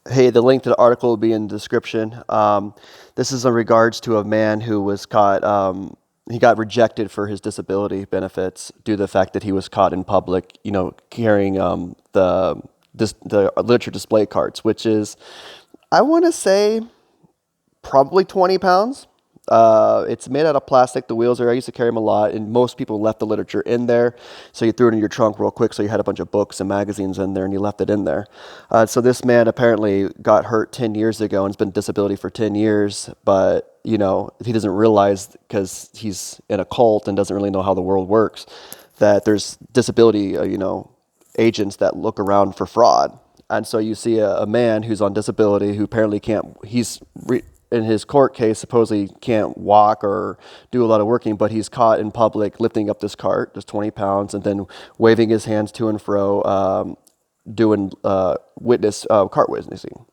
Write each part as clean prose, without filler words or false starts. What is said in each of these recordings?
Hey, the link to the article will be in the description. This is in regards to a man who was caught. He got rejected for his disability benefits due to the fact that he was caught in public, carrying the literature display carts, which is, I want to say, probably 20 pounds. It's made out of plastic. The wheels are, I used to carry them a lot, and most people left the literature in there. So you threw it in your trunk real quick. So you had a bunch of books and magazines in there, and you left it in there. So this man apparently got hurt 10 years ago and has been disability for 10 years. But, he doesn't realize because he's in a cult and doesn't really know how the world works that there's disability, agents that look around for fraud. And so you see a man who's on disability who apparently can't, in his court case, supposedly can't walk or do a lot of working, but he's caught in public lifting up this cart, just 20 pounds, and then waving his hands to and fro, doing cart witnessing.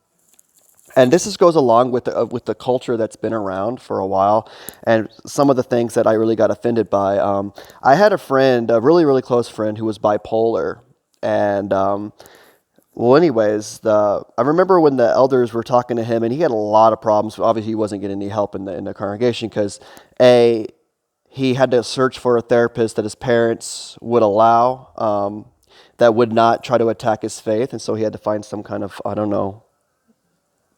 And this goes along with the culture that's been around for a while, and some of the things that I really got offended by. I had a friend, a really really close friend, who was bipolar, and well, anyways, I remember when the elders were talking to him, and he had a lot of problems. Obviously, he wasn't getting any help in the congregation because he had to search for a therapist that his parents would allow, that would not try to attack his faith, and so he had to find some kind of, I don't know,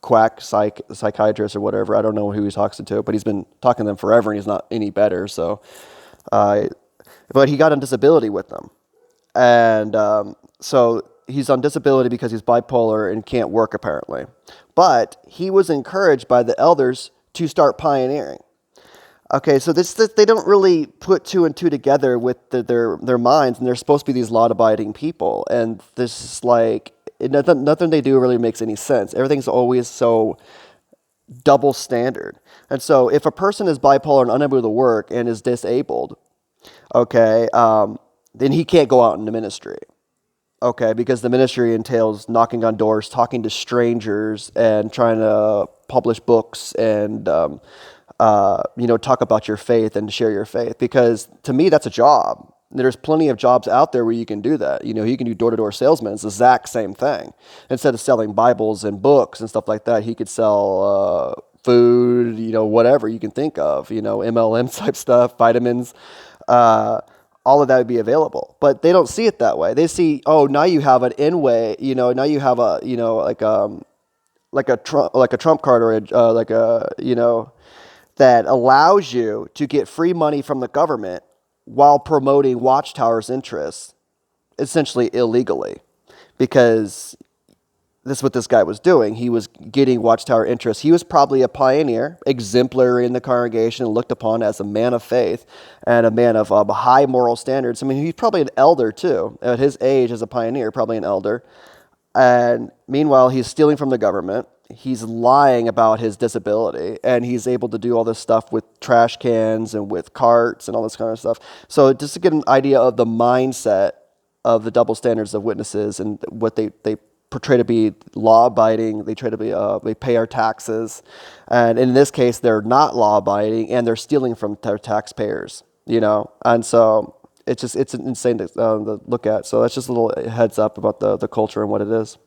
quack psychiatrist or whatever. I don't know who he's talking to, but he's been talking to them forever, and he's not any better. So, uh, but he got on disability with them, and so he's on disability because he's bipolar and can't work apparently. But he was encouraged by the elders to start pioneering. Okay, so they don't really put two and two together with their minds, and they're supposed to be these law-abiding people, and this is like nothing they do really makes any sense. Everything's always so double standard. And so if a person is bipolar and unable to work and is disabled, okay, then he can't go out in the ministry. Okay, because the ministry entails knocking on doors, talking to strangers, and trying to publish books and talk about your faith and share your faith. Because to me, that's a job. There's plenty of jobs out there where you can do that. You can do door-to-door salesman. It's the exact same thing. Instead of selling Bibles and books and stuff like that, he could sell food, whatever you can think of, MLM type stuff, vitamins. All of that would be available. But they don't see it that way. They see, oh, now you have an in-way, now you have a, like a Trump card or that allows you to get free money from the government while promoting Watchtower's interests, essentially illegally, because this is what this guy was doing. He was getting Watchtower interests. He was probably a pioneer, exemplary in the congregation, looked upon as a man of faith and a man of high moral standards. I mean, he's probably an elder too. At his age as a pioneer, probably an elder. And meanwhile, he's stealing from the government. He's lying about his disability, and he's able to do all this stuff with trash cans and with carts and all this kind of stuff. So just to get an idea of the mindset of the double standards of witnesses and what they portray to be law-abiding. They try to be, they pay our taxes. And in this case, they're not law-abiding, and they're stealing from their taxpayers, And so it's insane to look at. So that's just a little heads up about the culture and what it is.